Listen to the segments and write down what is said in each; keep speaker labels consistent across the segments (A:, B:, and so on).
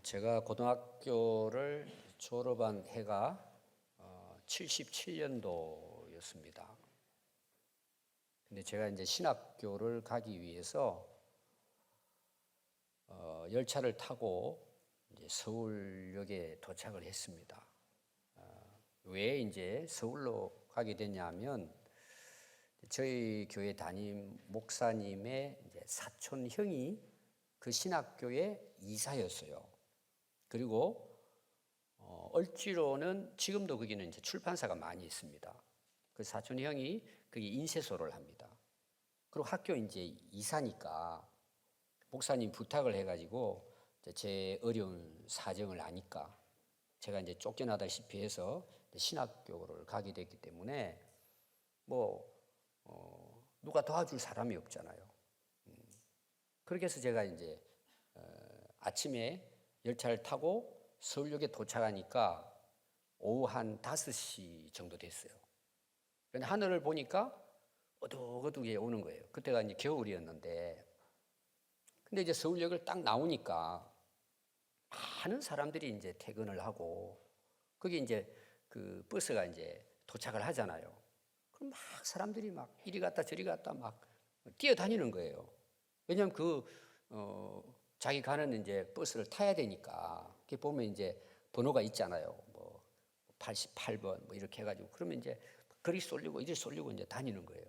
A: 제가 고등학교를 졸업한 해가 77년도였습니다. 근데 제가 이제 신학교를 가기 위해서 열차를 타고 이제 서울역에 도착을 했습니다. 왜 이제 서울로 가게 됐냐면 저희 교회 담임 목사님의 이제 사촌 형이 그 신학교의 이사였어요. 그리고 얼지로는 지금도 거기는 이제 출판사가 많이 있습니다. 그 사촌 형이 거기 인쇄소를 합니다. 그리고 학교 이제 이사니까 목사님 부탁을 해가지고 제 어려운 사정을 아니까 제가 이제 쫓겨나다시피 해서 신학교를 가게 됐기 때문에 누가 도와줄 사람이 없잖아요. 그렇게 해서 제가 이제 아침에 열차를 타고 서울역에 도착하니까 오후 한 5시 정도 됐어요. 근데 하늘을 보니까 어둑어둑하게 오는 거예요. 그때가 이제 겨울이었는데, 근데 이제 서울역을 딱 나오니까 많은 사람들이 이제 퇴근을 하고 거기 이제 그 버스가 이제 도착을 하잖아요. 그럼 막 사람들이 막 이리 갔다 저리 갔다 막 뛰어다니는 거예요. 왜냐하면 자기 가는 이제 버스를 타야 되니까. 그게 보면 이제 번호가 있잖아요. 88번 이렇게 해가지고 그러면 이제 그리 쏠리고 이리 쏠리고 이제 다니는 거예요.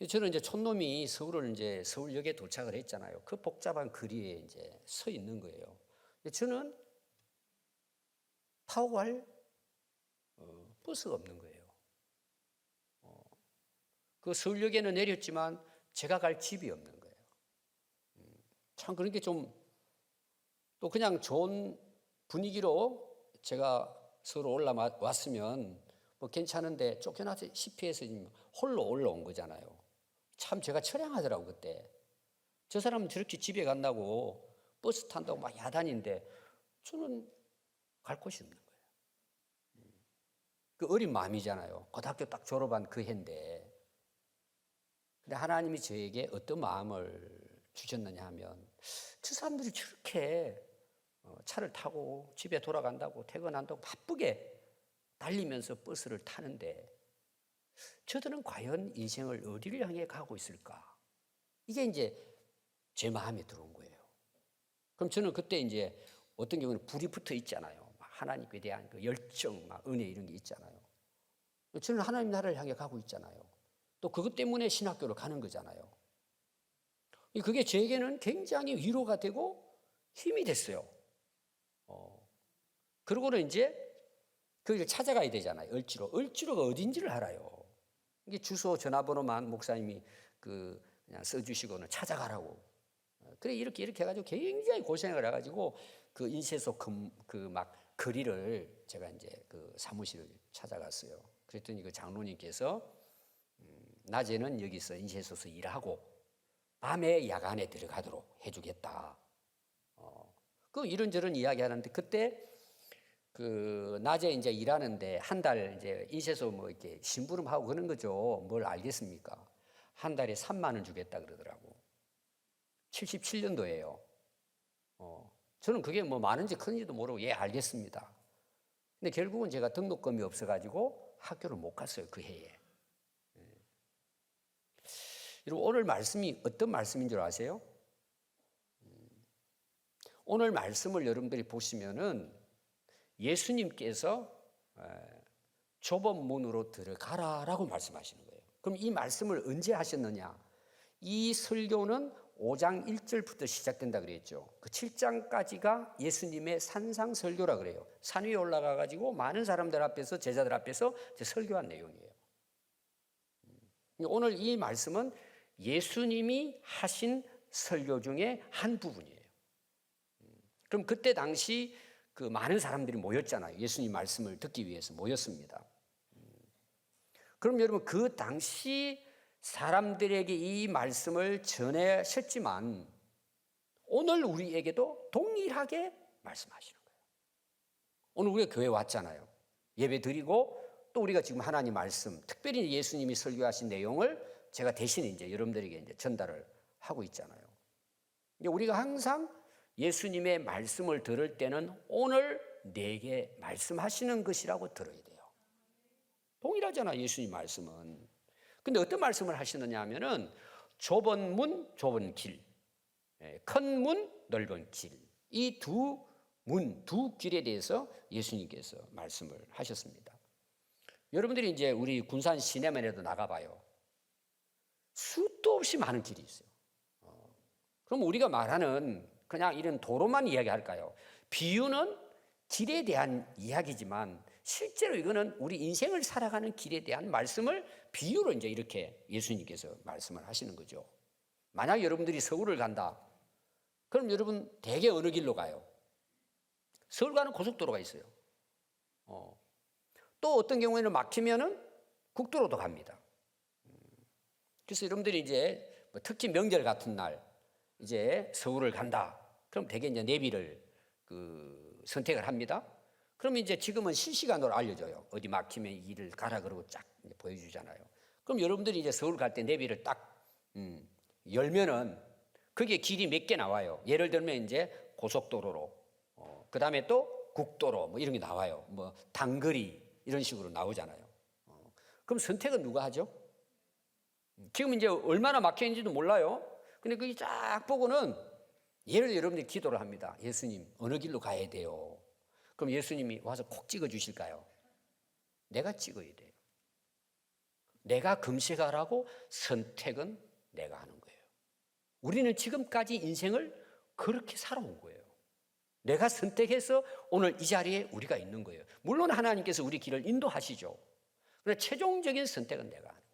A: 저는 이제 촌놈이 서울역에 도착을 했잖아요. 그 복잡한 거리에 이제 서 있는 거예요. 저는 타고 갈 버스가 없는 거예요. 그 서울역에는 내렸지만 제가 갈 집이 없는 거예요. 참 그런 게 좀 또 그냥 좋은 분위기로 제가 서울 올라왔으면 괜찮은데 쫓겨나다시피 해서 홀로 올라온 거잖아요. 참 제가 처량하더라고 그때. 저 사람은 저렇게 집에 간다고 버스 탄다고 막 야단인데 저는 갈 곳이 없는 거예요. 그 어린 마음이잖아요. 고등학교 딱 졸업한 그 해인데. 근데 하나님이 저에게 어떤 마음을 주셨느냐 하면 저 사람들이 저렇게 차를 타고 집에 돌아간다고 퇴근한다고 바쁘게 달리면서 버스를 타는데 저들은 과연 인생을 어디를 향해 가고 있을까? 이게 이제 제 마음에 들어온 거예요. 그럼 저는 그때 이제 어떤 경우는 불이 붙어 있잖아요. 하나님께 대한 그 열정, 은혜 이런 게 있잖아요. 저는 하나님 나라를 향해 가고 있잖아요. 또 그것 때문에 신학교를 가는 거잖아요. 그게 저에게는 굉장히 위로가 되고 힘이 됐어요. 그러고는 이제 거기를 찾아가야 되잖아요. 얼지로가 어딘지를 알아요. 이게 주소 전화번호만 목사님이 그냥 써주시고는 찾아가라고. 그래 이렇게 해가지고 굉장히 고생을 해가지고 그 인쇄소 막 거리를 제가 이제 그 사무실을 찾아갔어요. 그랬더니 그 장로님께서 낮에는 여기서 인쇄소에서 일하고 밤에 야간에 들어가도록 해주겠다. 그 이런저런 이야기하는데 그때 그 낮에 이제 일하는데 한 달 이제 인쇄소 이렇게 심부름하고 그런 거죠. 뭘 알겠습니까? 한 달에 3만 원 주겠다 그러더라고. 77년도예요. 저는 그게 많은지 큰지도 모르고 예 알겠습니다. 근데 결국은 제가 등록금이 없어가지고 학교를 못 갔어요 그 해에. 여러분 오늘 말씀이 어떤 말씀인 줄 아세요? 오늘 말씀을 여러분들이 보시면은 예수님께서 좁은 문으로 들어가라라고 말씀하시는 거예요. 그럼 이 말씀을 언제 하셨느냐? 이 설교는 5장 1절부터 시작된다 그랬죠. 그 7장까지가 예수님의 산상 설교라 그래요. 산 위에 올라가 가지고 많은 사람들 앞에서 제자들 앞에서 설교한 내용이에요. 오늘 이 말씀은 예수님이 하신 설교 중에 한 부분이에요. 그럼 그때 당시 그 많은 사람들이 모였잖아요. 예수님 말씀을 듣기 위해서 모였습니다. 그럼 여러분 그 당시 사람들에게 이 말씀을 전하셨지만 오늘 우리에게도 동일하게 말씀하시는 거예요. 오늘 우리가 교회 왔잖아요. 예배 드리고 또 우리가 지금 하나님 말씀, 특별히 예수님이 설교하신 내용을 제가 대신 이제 여러분들에게 이제 전달을 하고 있잖아요. 우리가 항상 예수님의 말씀을 들을 때는 오늘 내게 말씀하시는 것이라고 들어야 돼요. 동일하잖아, 예수님 말씀은. 근데 어떤 말씀을 하시느냐 하면은 좁은 문, 좁은 길, 큰 문, 넓은 길, 이 두 문, 두 길에 대해서 예수님께서 말씀을 하셨습니다. 여러분들이 이제 우리 군산 시내면에도 나가봐요. 수도 없이 많은 길이 있어요. 그럼 우리가 말하는 그냥 이런 도로만 이야기할까요? 비유는 길에 대한 이야기지만 실제로 이거는 우리 인생을 살아가는 길에 대한 말씀을 비유로 이제 이렇게 예수님께서 말씀을 하시는 거죠. 만약 여러분들이 서울을 간다. 그럼 여러분 대개 어느 길로 가요? 서울 가는 고속도로가 있어요. 또 어떤 경우에는 막히면은 국도로도 갑니다. 그래서 여러분들이 이제 특히 명절 같은 날 이제 서울을 간다. 그럼 대개 이제 내비를 선택을 합니다. 그럼 이제 지금은 실시간으로 알려줘요. 어디 막히면 이 길을 가라 그러고 쫙 이제 보여주잖아요. 그럼 여러분들이 이제 서울 갈 때 내비를 딱 열면은 그게 길이 몇 개 나와요. 예를 들면 이제 고속도로로, 그 다음에 또 국도로 뭐 이런 게 나와요. 뭐 단거리 이런 식으로 나오잖아요. 그럼 선택은 누가 하죠? 지금 이제 얼마나 막혀 있는지도 몰라요. 근데 그게 쫙 보고는 예를 들어 여러분들이 기도를 합니다. 예수님 어느 길로 가야 돼요? 그럼 예수님이 와서 콕 찍어 주실까요? 내가 찍어야 돼요. 내가 금식하라고 선택은 내가 하는 거예요. 우리는 지금까지 인생을 그렇게 살아온 거예요. 내가 선택해서 오늘 이 자리에 우리가 있는 거예요. 물론 하나님께서 우리 길을 인도하시죠. 그러나 최종적인 선택은 내가 하는 거예요.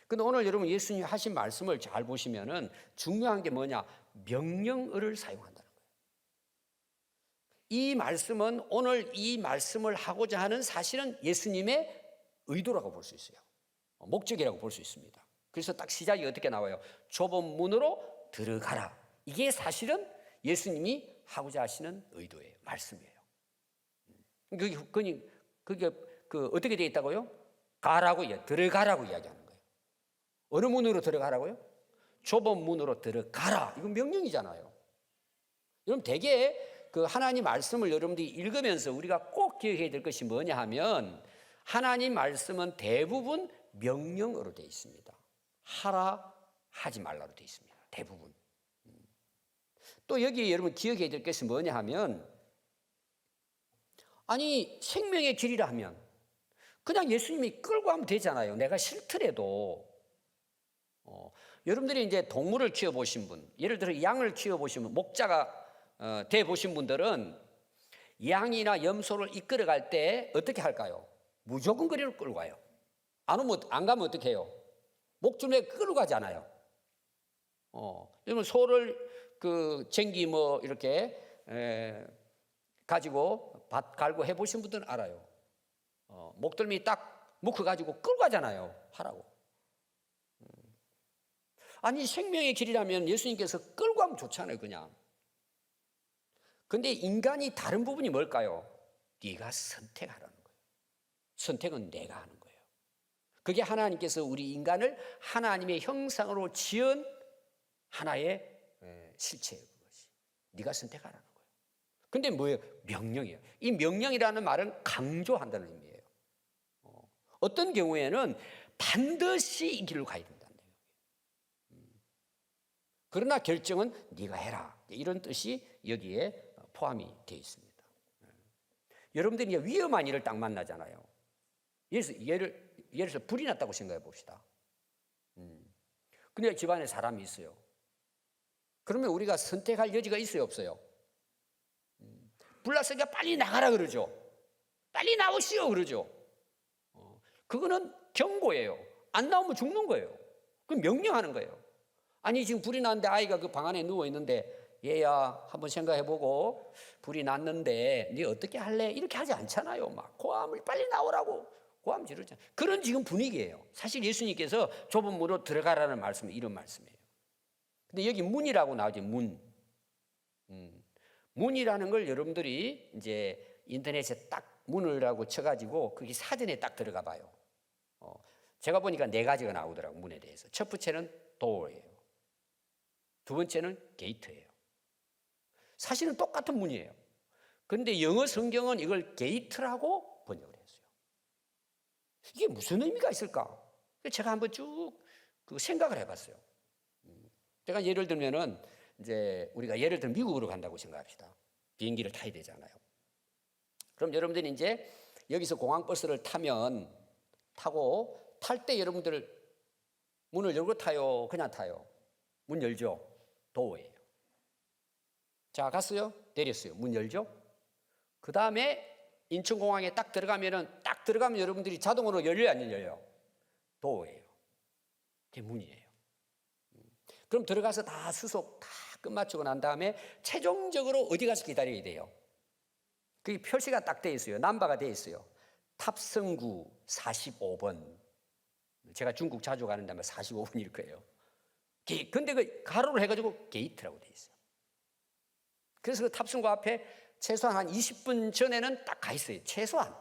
A: 근데 오늘 여러분 예수님이 하신 말씀을 잘 보시면은 중요한 게 뭐냐? 명령어를 사용한다는 거예요. 이 말씀은 오늘 이 말씀을 하고자 하는 사실은 예수님의 의도라고 볼 수 있어요. 목적이라고 볼 수 있습니다. 그래서 딱 시작이 어떻게 나와요? 좁은 문으로 들어가라. 이게 사실은 예수님이 하고자 하시는 의도예요. 말씀이에요. 그게 어떻게 되어 있다고요? 가라고, 들어가라고 이야기하는 거예요. 어느 문으로 들어가라고요? 좁은 문으로 들어가라. 이건 명령이잖아요. 여러분 대개 하나님 말씀을 여러분들이 읽으면서 우리가 꼭 기억해야 될 것이 뭐냐 하면 하나님 말씀은 대부분 명령어로 되어 있습니다. 하라, 하지 말라로 되어 있습니다. 대부분. 또 여기 여러분 기억해야 될 것이 뭐냐 하면 아니 생명의 길이라 하면 그냥 예수님이 끌고 가면 되잖아요. 내가 싫더라도. 여러분들이 이제 동물을 키워보신 분, 예를 들어 양을 키워보신 분, 목자가 돼보신 분들은 양이나 염소를 이끌어갈 때 어떻게 할까요? 무조건 거리로 끌고 가요. 안 가면 어떻게 해요? 목줄에 끌고 가잖아요. 여러분 소를 쟁기 뭐 이렇게 가지고 밭 갈고 해보신 분들은 알아요. 목덜미 딱 묶어가지고 끌고 가잖아요. 하라고. 아니 생명의 길이라면 예수님께서 끌고 가면 좋잖아요. 그냥. 근데 인간이 다른 부분이 뭘까요? 네가 선택하라는 거예요. 선택은 내가 하는 거예요. 그게 하나님께서 우리 인간을 하나님의 형상으로 지은 하나의 실체예요. 그것이. 네가 선택하라는 거예요. 근데 뭐예요? 명령이에요. 이 명령이라는 말은 강조한다는 의미예요. 어떤 경우에는 반드시 이 길로 가야 된다는 거예요. 그러나 결정은 네가 해라. 이런 뜻이 여기에 포함이 되어 있습니다. 여러분들이 이제 위험한 일을 딱 만나잖아요. 예를 들어서 불이 났다고 생각해 봅시다. 근데 집안에 사람이 있어요. 그러면 우리가 선택할 여지가 있어요, 없어요? 불났으니까 빨리 나가라 그러죠. 빨리 나오시오 그러죠. 그거는 경고예요. 안 나오면 죽는 거예요. 그럼 명령하는 거예요. 아니 지금 불이 났는데 아이가 그 방 안에 누워 있는데 얘야 한번 생각해보고 불이 났는데 네 어떻게 할래? 이렇게 하지 않잖아요. 막 고함을 빨리 나오라고 고함 지르잖아요. 그런 지금 분위기예요. 사실 예수님께서 좁은 문으로 들어가라는 말씀은 이런 말씀이에요. 근데 여기 문이라고 나오죠. 문이라는 걸 여러분들이 이제 인터넷에 딱 문이라고 쳐가지고 거기 사전에 딱 들어가 봐요. 제가 보니까 4가지가 나오더라고 문에 대해서. 첫 번째는 door예요. 두 번째는 게이트예요. 사실은 똑같은 문이에요. 그런데 영어 성경은 이걸 게이트라고 번역을 했어요. 이게 무슨 의미가 있을까? 제가 한번 쭉 생각을 해봤어요. 제가 예를 들면은 이제 우리가 예를 들면 미국으로 간다고 생각합시다. 비행기를 타야 되잖아요. 그럼 여러분들이 이제 여기서 공항버스를 타고 탈 때 여러분들 문을 열고 타요? 그냥 타요? 문 열죠? 도어예요. 자, 갔어요? 내렸어요. 문 열죠? 그 다음에 인천공항에 딱 들어가면 여러분들이 자동으로 열려요? 안 열려요? 도어예요. 그게 문이에요. 그럼 들어가서 다 수속 다 끝마치고 난 다음에 최종적으로 어디 가서 기다려야 돼요? 그게 표시가 딱 돼 있어요. 넘버가 돼 있어요. 탑승구 45번. 제가 중국 자주 가는 다음에 45번일 거예요. 근데 그 가로로 해가지고 게이트라고 돼 있어요. 그래서 그 탑승구 앞에 최소한 한 20분 전에는 딱 가 있어요. 최소한.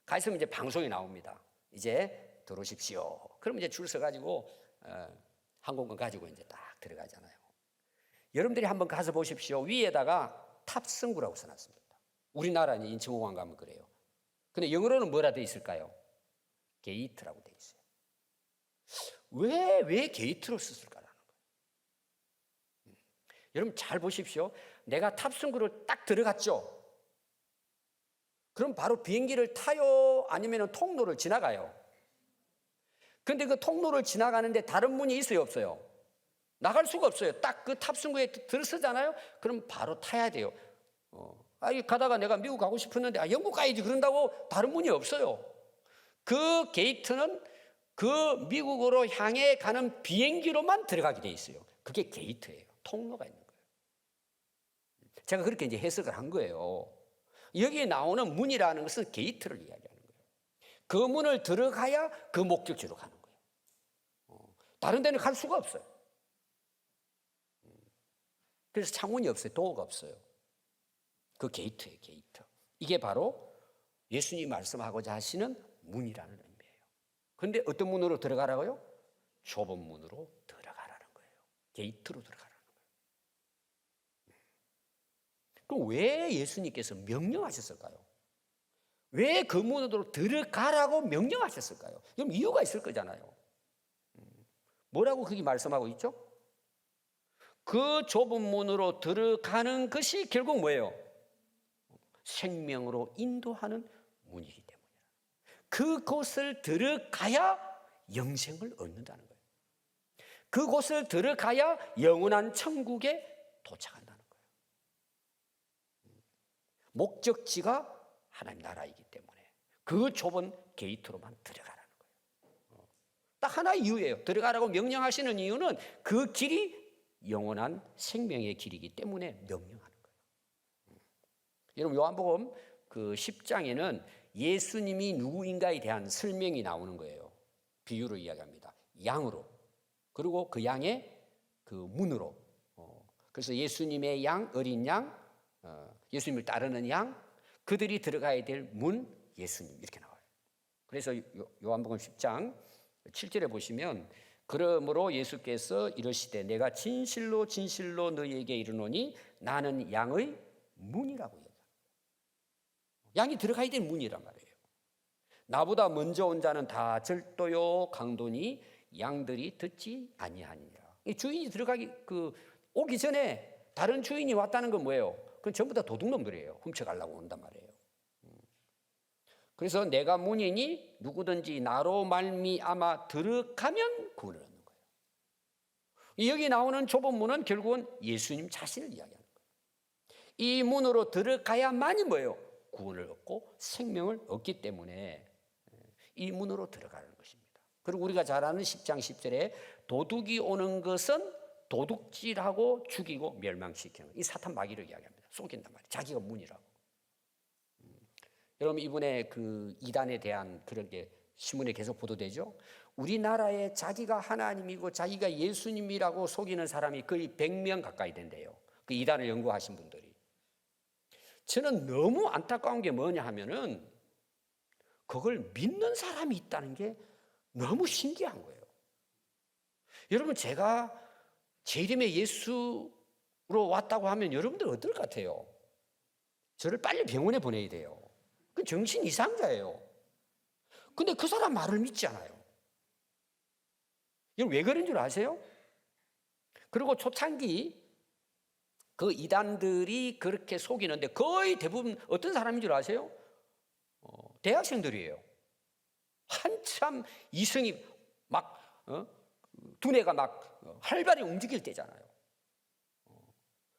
A: 가 있으면 이제 방송이 나옵니다. 이제 들어오십시오. 그럼 이제 줄 서가지고 항공권 가지고 이제 딱 들어가잖아요. 여러분들이 한번 가서 보십시오. 위에다가 탑승구라고 써놨습니다. 우리나라 인천공항 가면 그래요. 근데 영어로는 뭐라 돼 있을까요? 게이트라고 돼 있어요. 왜 게이트로 썼을까라는 거예요. 여러분 잘 보십시오. 내가 탑승구를 딱 들어갔죠. 그럼 바로 비행기를 타요? 아니면 통로를 지나가요? 근데 그 통로를 지나가는데 다른 문이 있어요? 없어요? 나갈 수가 없어요. 딱 그 탑승구에 들어서잖아요? 그럼 바로 타야 돼요. 가다가 내가 미국 가고 싶었는데 영국 가야지 그런다고 다른 문이 없어요. 그 게이트는 그 미국으로 향해 가는 비행기로만 들어가게 돼 있어요. 그게 게이트예요. 통로가 있는 거예요. 제가 그렇게 이제 해석을 한 거예요. 여기에 나오는 문이라는 것은 게이트를 이야기하는 거예요. 그 문을 들어가야 그 목적지로 가는 거예요. 다른 데는 갈 수가 없어요. 그래서 창문이 없어요. 도어가 없어요. 그 게이트예요, 게이트. 이게 바로 예수님이 말씀하고자 하시는 문이라는 의미예요. 그런데 어떤 문으로 들어가라고요? 좁은 문으로 들어가라는 거예요. 게이트로 들어가라는 거예요. 그럼 왜 예수님께서 명령하셨을까요? 왜 그 문으로 들어가라고 명령하셨을까요? 그럼 이유가 있을 거잖아요. 뭐라고 거기 말씀하고 있죠? 그 좁은 문으로 들어가는 것이 결국 뭐예요? 생명으로 인도하는 문이기 때문이에요. 그곳을 들어가야 영생을 얻는다는 거예요. 그곳을 들어가야 영원한 천국에 도착한다는 거예요. 목적지가 하나님 나라이기 때문에 그 좁은 게이트로만 들어가라는 거예요. 딱 하나의 이유예요. 들어가라고 명령하시는 이유는 그 길이 영원한 생명의 길이기 때문에 명령하는 거예요. 여러분 요한복음 그 10장에는 예수님이 누구인가에 대한 설명이 나오는 거예요. 비유로 이야기합니다. 양으로. 그리고 그 양의 그 문으로. 그래서 예수님의 양, 어린 양, 예수님을 따르는 양, 그들이 들어가야 될 문, 예수님 이렇게 나와요. 그래서 요한복음 10장 7절에 보시면 그러므로 예수께서 이르시되 내가 진실로 진실로 너희에게 이르노니 나는 양의 문이라고 얘기합니다. 양이 들어가야 될 문이란 말이에요. 나보다 먼저 온 자는 다 절도요 강도니 양들이 듣지 아니하니라. 이 주인이 오기 전에 다른 주인이 왔다는 건 뭐예요? 그건 전부 다 도둑놈들이에요. 훔쳐가려고 온단 말이에요. 그래서 내가 문이니 누구든지 나로 말미암아 들어가면 구원을 얻는 거예요. 여기 나오는 좁은 문은 결국은 예수님 자신을 이야기하는 거예요. 이 문으로 들어가야만이 뭐예요? 구원을 얻고 생명을 얻기 때문에 이 문으로 들어가는 것입니다. 그리고 우리가 잘 아는 10장 10절에 도둑이 오는 것은 도둑질하고 죽이고 멸망시키는 이 사탄 마귀를 이야기합니다. 속인단 말이에요. 자기가 문이라고. 여러분 이번에 그 이단에 대한 그런 게 신문에 계속 보도되죠. 우리나라에 자기가 하나님이고 자기가 예수님이라고 속이는 사람이 거의 100명 가까이 된대요. 그 이단을 연구하신 분들이. 저는 너무 안타까운 게 뭐냐 하면은 그걸 믿는 사람이 있다는 게 너무 신기한 거예요. 여러분 제가 제 이름에 예수로 왔다고 하면 여러분들 어떨 것 같아요? 저를 빨리 병원에 보내야 돼요. 그 정신 이상자예요. 근데 그 사람 말을 믿지 않아요. 여러분 왜 그런 줄 아세요? 그리고 초창기 그 이단들이 그렇게 속이는데 거의 대부분 어떤 사람인 줄 아세요? 대학생들이에요. 한참 이성이 막 두뇌가 막 활발히 움직일 때잖아요.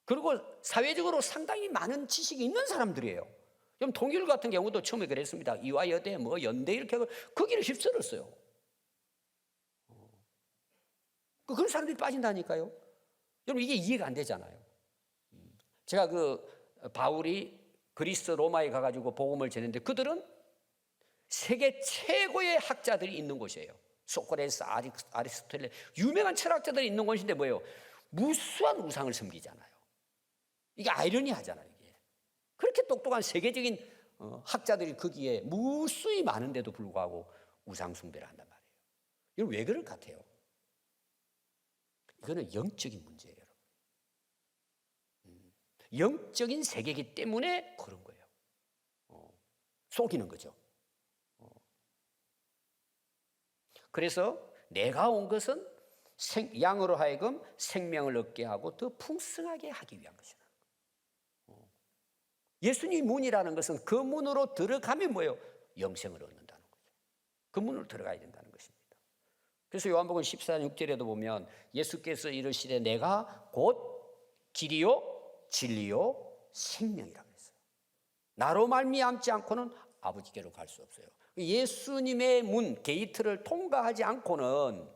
A: 그리고 사회적으로 상당히 많은 지식이 있는 사람들이에요. 좀 통일 같은 경우도 처음에 그랬습니다. 이화여대, 뭐 연대 이렇게 거기를 휩쓸었어요. 그런 사람들이 빠진다니까요. 여러분 이게 이해가 안 되잖아요. 제가 그 바울이 그리스 로마에 가가지고 복음을 전했는데 그들은 세계 최고의 학자들이 있는 곳이에요. 소크라테스, 아리스토텔레 유명한 철학자들이 있는 곳인데 뭐예요? 무수한 우상을 섬기잖아요. 이게 아이러니하잖아요. 이게. 그렇게 똑똑한 세계적인 학자들이 거기에 무수히 많은데도 불구하고 우상 숭배를 한단 말이에요. 이건 왜 그럴 것 같아요? 이거는 영적인 문제예요. 여러분. 영적인 세계이기 때문에 그런 거예요. 속이는 거죠. 그래서 내가 온 것은 양으로 하여금 생명을 얻게 하고 더 풍성하게 하기 위한 것이다. 예수님 문이라는 것은 그 문으로 들어가면 뭐예요? 영생을 얻는다는 거죠. 그 문으로 들어가야 된다는 것입니다. 그래서 요한복음 14장 6절에도 보면 예수께서 이르시되 내가 곧 길이요 진리요 생명이라고 했어요. 나로 말미암지 않고는 아버지께로 갈 수 없어요. 예수님의 문, 게이트를 통과하지 않고는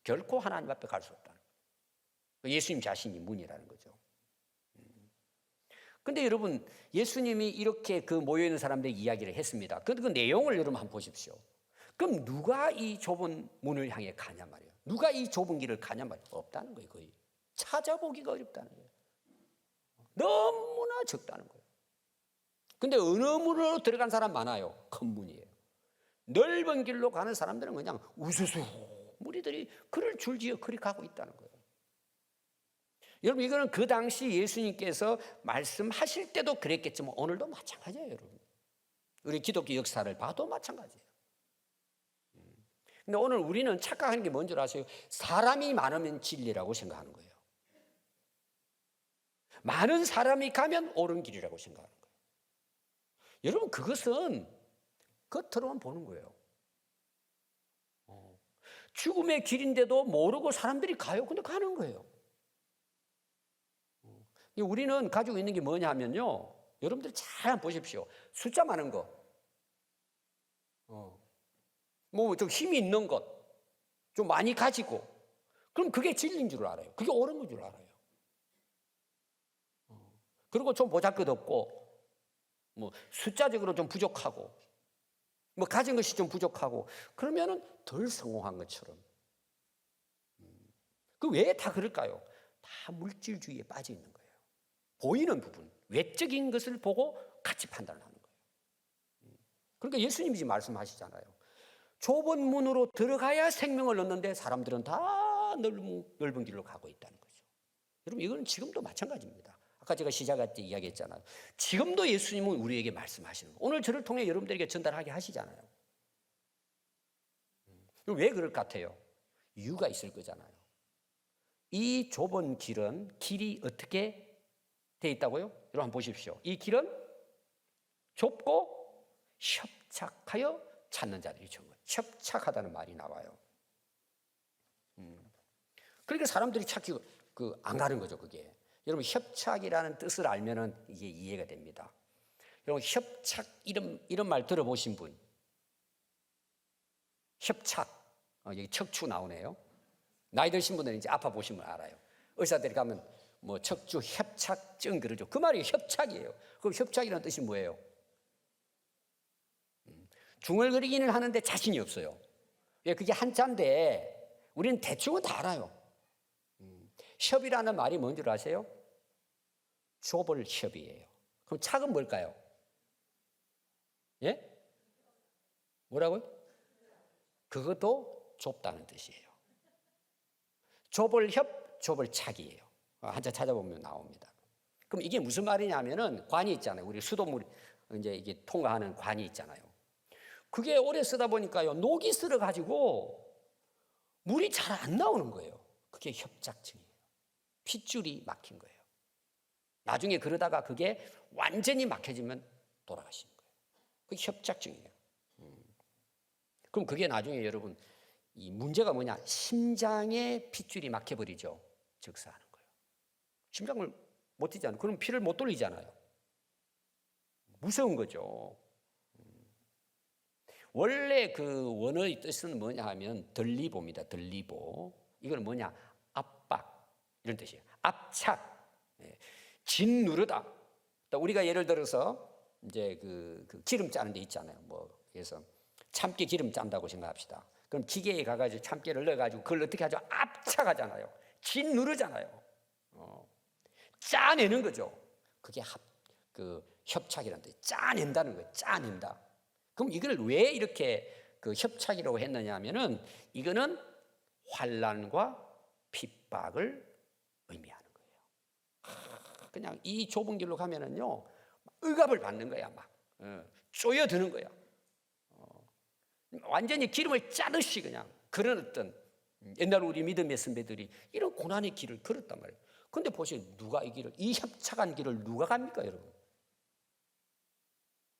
A: 결코 하나님 앞에 갈 수 없다는 거예요. 예수님 자신이 문이라는 거죠. 근데 여러분, 예수님이 이렇게 그 모여있는 사람들에게 이야기를 했습니다. 그 내용을 여러분 한번 보십시오. 그럼 누가 이 좁은 문을 향해 가냐 말이에요. 누가 이 좁은 길을 가냐 말이에요. 없다는 거예요. 거의 찾아보기가 어렵다는 거예요. 너무나 적다는 거예요. 근데 어느 문으로 들어간 사람 많아요. 큰 문이에요. 넓은 길로 가는 사람들은 그냥 우수수 무리들이 그를 줄지어 그리 가고 있다는 거예요. 여러분 이거는 그 당시 예수님께서 말씀하실 때도 그랬겠지만 오늘도 마찬가지예요. 여러분 우리 기독교 역사를 봐도 마찬가지예요. 근데 오늘 우리는 착각하는 게 뭔 줄 아세요? 사람이 많으면 진리라고 생각하는 거예요. 많은 사람이 가면 옳은 길이라고 생각하는 거예요. 여러분 그것은 겉으로만 보는 거예요. 죽음의 길인데도 모르고 사람들이 가요. 근데 가는 거예요. 우리는 가지고 있는 게 뭐냐 하면요. 여러분들 잘 보십시오. 숫자 많은 거. 뭐 좀 힘이 있는 것. 좀 많이 가지고. 그럼 그게 진리인 줄 알아요. 그게 옳은 건 줄 알아요. 그리고 좀 보잘것없고 뭐 숫자적으로 좀 부족하고 뭐 가진 것이 좀 부족하고 그러면은 덜 성공한 것처럼. 그 왜 다 그럴까요? 다 물질주의에 빠져 있는 거예요. 보이는 부분, 외적인 것을 보고 같이 판단을 하는 거예요. 그러니까 예수님이 지금 말씀하시잖아요. 좁은 문으로 들어가야 생명을 얻는데 사람들은 다 넓은 길로 가고 있다는 거죠. 여러분 이거는 지금도 마찬가지입니다. 아까 제가 시작할 때 이야기했잖아요. 지금도 예수님은 우리에게 말씀하시는 거예요. 오늘 저를 통해 여러분들에게 전달하게 하시잖아요. 왜 그럴 것 같아요? 이유가 있을 거잖아요. 이 좁은 길이 어떻게 돼 있다고요? 여러분 한번 보십시오. 이 길은 좁고 협착하여 찾는 자들이 적은 거예요. 협착하다는 말이 나와요. 그러니까 사람들이 찾기 안 가는 거죠. 그게. 여러분 협착이라는 뜻을 알면은 이게 이해가 됩니다. 여러분 협착 이런 말 들어보신 분? 협착 여기 척추 나오네요. 나이 드신 분들은 이제 아파 보시면 알아요. 의사들이 가면 뭐 척추 협착증 그러죠. 그 말이 협착이에요. 그럼 협착이라는 뜻이 뭐예요? 중얼거리기는 하는데 자신이 없어요. 왜 그게 한자인데 우리는 대충은 다 알아요. 협이라는 말이 뭔 줄 아세요? 좁을 협이에요. 그럼 착은 뭘까요? 예? 뭐라고요? 그것도 좁다는 뜻이에요. 좁을 협, 조벌차기예요. 한자 찾아보면 나옵니다. 그럼 이게 무슨 말이냐면은 관이 있잖아요. 우리 수돗물 이제 이게 통과하는 관이 있잖아요. 그게 오래 쓰다 보니까요, 녹이 쓸어 가지고 물이 잘 안 나오는 거예요. 그게 협착증이에요. 핏줄이 막힌 거예요. 나중에 그러다가 그게 완전히 막혀지면 돌아가시는 거예요. 그게 협착증이에요. 그럼 그게 나중에 여러분 이 문제가 뭐냐? 심장에 핏줄이 막혀버리죠. 즉사하는 거예요. 심장을 못 뛰잖아요. 그럼 피를 못 돌리잖아요. 무서운 거죠. 원래 그 원어의 뜻은 뭐냐 하면 들리보입니다. 들리보. 이건 뭐냐? 압박 이런 뜻이에요. 압착, 짓누르다. 우리가 예를 들어서 이제 그 기름 짜는 데 있잖아요. 뭐 그래서 참깨 기름 짠다고 생각합시다. 그럼 기계에 가가지고 참깨를 넣어가지고 그걸 어떻게 하죠? 압착하잖아요. 짓누르잖아요. 짜내는 거죠. 그게 협착이라는 뜻. 짜낸다는 거예요. 짜낸다. 그럼 이걸 왜 이렇게 그 협착이라고 했느냐 하면은 이거는 환난과 핍박을 의미하는 거예요. 그냥 이 좁은 길로 가면은요, 억압을 받는 거야. 막 쪼여드는 거야. 완전히 기름을 짜듯이 그냥 그런 어떤 옛날 우리 믿음의 선배들이 이런 고난의 길을 걸었단 말이에요. 근데 보세요. 누가 이 길을, 이 협착한 길을 누가 갑니까, 여러분?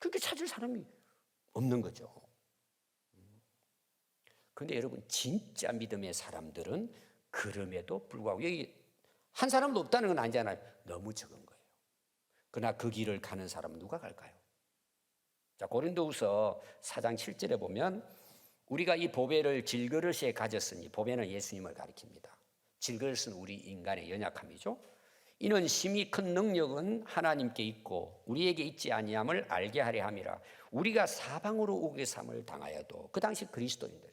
A: 그렇게 찾을 사람이 없는 거죠. 그런데 여러분, 진짜 믿음의 사람들은 그럼에도 불구하고, 여기 한 사람도 없다는 건 아니잖아요. 너무 적은 거예요. 그러나 그 길을 가는 사람은 누가 갈까요? 자, 고린도후서 4장 7절에 보면 우리가 이 보배를 질그릇에 가졌으니, 보배는 예수님을 가리킵니다. 질그릇은 우리 인간의 연약함이죠. 이는 심히 큰 능력은 하나님께 있고 우리에게 있지 아니함을 알게 하려 함이라. 우리가 사방으로 우겨삼을 당하여도, 그 당시 그리스도인들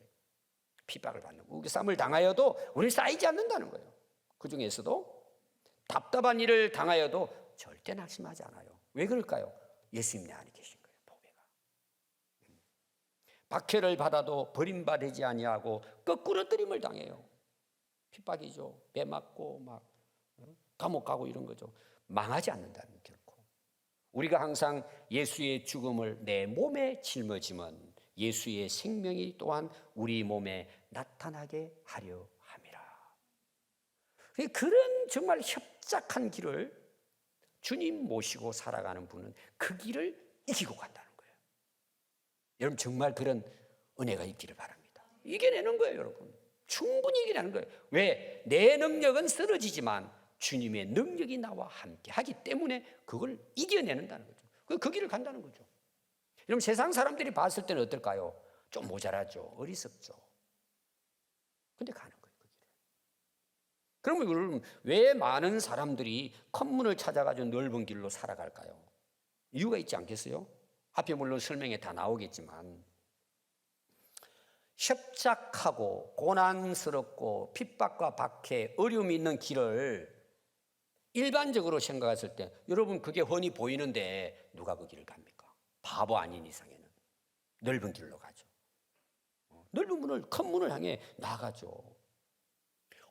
A: 핍박을 받는 우겨삼을 당하여도 우리는 쌓이지 않는다는 거예요. 그 중에서도 답답한 일을 당하여도 절대 낙심하지 않아요. 왜 그럴까요? 예수님 내 안에 계신 거예요. 보배가. 박해를 받아도 버림받지 아니하고 거꾸로 뜨림을 당해요. 핍박이죠. 배 맞고 막 감옥 가고 이런 거죠. 망하지 않는다는, 결코. 우리가 항상 예수의 죽음을 내 몸에 짊어지면 예수의 생명이 또한 우리 몸에 나타나게 하려 함이라. 그런 정말 협착한 길을 주님 모시고 살아가는 분은 그 길을 이기고 간다는 거예요. 여러분, 정말 그런 은혜가 있기를 바랍니다. 이겨내는 거예요, 여러분. 충분히 이겨내는 거예요. 왜? 내 능력은 쓰러지지만 주님의 능력이 나와 함께 하기 때문에 그걸 이겨내는다는 거죠. 그 길을 간다는 거죠. 여러분, 세상 사람들이 봤을 때는 어떨까요? 좀 모자라죠. 어리석죠. 근데 가는 거예요, 그 길을. 그러면 여러분, 왜 많은 사람들이 컨문을 찾아가지고 넓은 길로 살아갈까요? 이유가 있지 않겠어요? 앞에 물론 설명에 다 나오겠지만, 협착하고 고난스럽고 핍박과 박해, 어려움이 있는 길을 일반적으로 생각했을 때, 여러분, 그게 훤히 보이는데 누가 그 길을 갑니까? 바보 아닌 이상에는 넓은 길로 가죠. 넓은 문을, 큰 문을 향해 나가죠.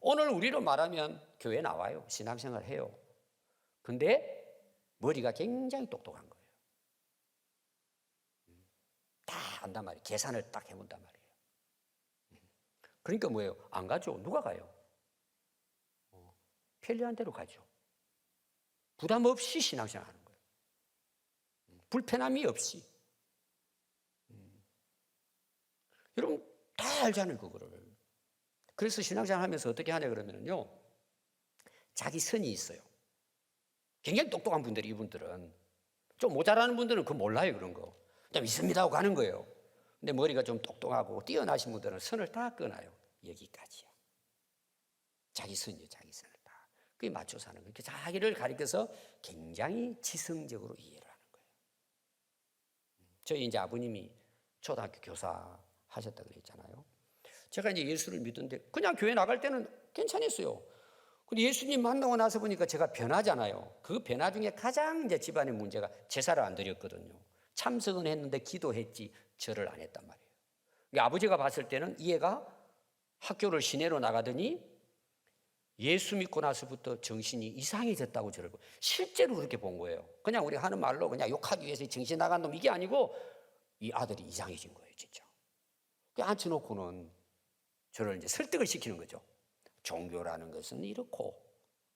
A: 오늘 우리로 말하면 교회 나와요. 신앙생활 해요. 근데 머리가 굉장히 똑똑한 거예요. 다 안단 말이에요. 계산을 딱 해본단 말이에요. 그러니까 뭐예요? 안 가죠. 누가 가요? 편리한 대로 가죠. 부담 없이 신앙생활 하는 거예요. 불편함이 없이. 여러분 다 알잖아요, 그거를. 그래서 신앙생활 하면서 어떻게 하냐 그러면요, 자기 선이 있어요. 굉장히 똑똑한 분들이, 이분들은. 좀 모자라는 분들은 그거 몰라요, 그런 거. 그냥 믿습니다 하고 가는 거예요. 근데 머리가 좀 똑똑하고 뛰어나신 분들은 선을 다 끊어요. 여기까지야. 자기 선이에요, 자기 선을 다. 그게 맞춰 사는 거예요. 자기를 가리켜서 굉장히 지성적으로 이해를 하는 거예요. 저희 이제 아버님이 초등학교 교사 하셨다고 그랬잖아요. 제가 이제 예수를 믿는데 그냥 교회 나갈 때는 괜찮았어요. 근데 예수님 만나고 나서 보니까 제가 변하잖아요. 그 변화 중에 가장 이제 집안의 문제가 제사를 안 드렸거든요. 참석은 했는데 기도했지 절을 안 했단 말이에요. 그러니까 아버지가 봤을 때는 얘가 학교를 시내로 나가더니 예수 믿고 나서부터 정신이 이상해졌다고 저를 실제로 그렇게 본 거예요. 그냥 우리가 하는 말로 그냥 욕하기 위해서 정신 나간 놈 이게 아니고 이 아들이 이상해진 거예요, 진짜. 그 앉혀놓고는 저를 이제 설득을 시키는 거죠. 종교라는 것은 이렇고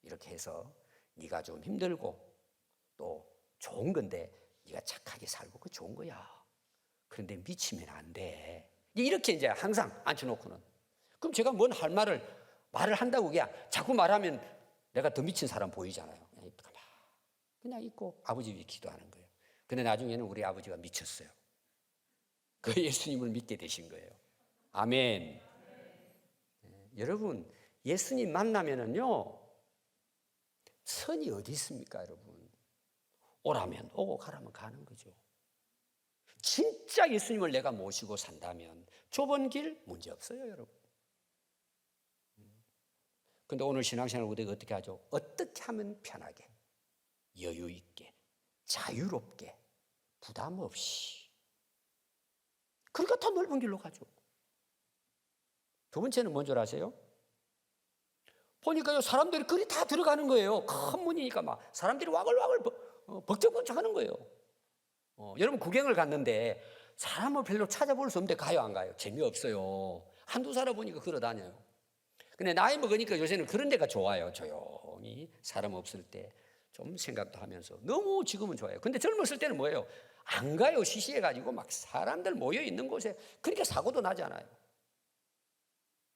A: 이렇게 해서 네가 좀 힘들고 또 좋은 건데 네가 착하게 살고 그 좋은 거야. 그런데 미치면 안 돼. 이렇게 이제 항상 앉혀놓고는. 그럼 제가 뭔 할 말을 한다고 그냥 자꾸 말하면 내가 더 미친 사람 보이잖아요. 그냥 있고 아버지 위해 기도하는 거예요. 근데 나중에는 우리 아버지가 미쳤어요. 그 예수님을 믿게 되신 거예요. 아멘. 여러분, 예수님 만나면은요, 선이 어디 있습니까, 여러분? 오라면 오고 가라면 가는 거죠. 진짜 예수님을 내가 모시고 산다면 좁은 길 문제 없어요, 여러분. 근데 오늘 신앙생활 우리가 어떻게 하죠? 어떻게 하면 편하게, 여유 있게, 자유롭게, 부담 없이. 그러니까 더 넓은 길로 가죠. 두 번째는 뭔 줄 아세요? 보니까요, 사람들이 그리 다 들어가는 거예요. 큰 문이니까 막 사람들이 와글와글 벅적벅적 하는 거예요. 여러분 구경을 갔는데 사람을 별로 찾아볼 수 없는데 가요, 안 가요? 재미없어요. 한두 사람 보니까 걸어 다녀요. 근데 나이 먹으니까 요새는 그런 데가 좋아요. 조용히 사람 없을 때 좀 생각도 하면서 너무 지금은 좋아요. 근데 젊었을 때는 뭐예요? 안 가요. 시시해가지고 막 사람들 모여 있는 곳에. 그러니까 사고도 나잖아요.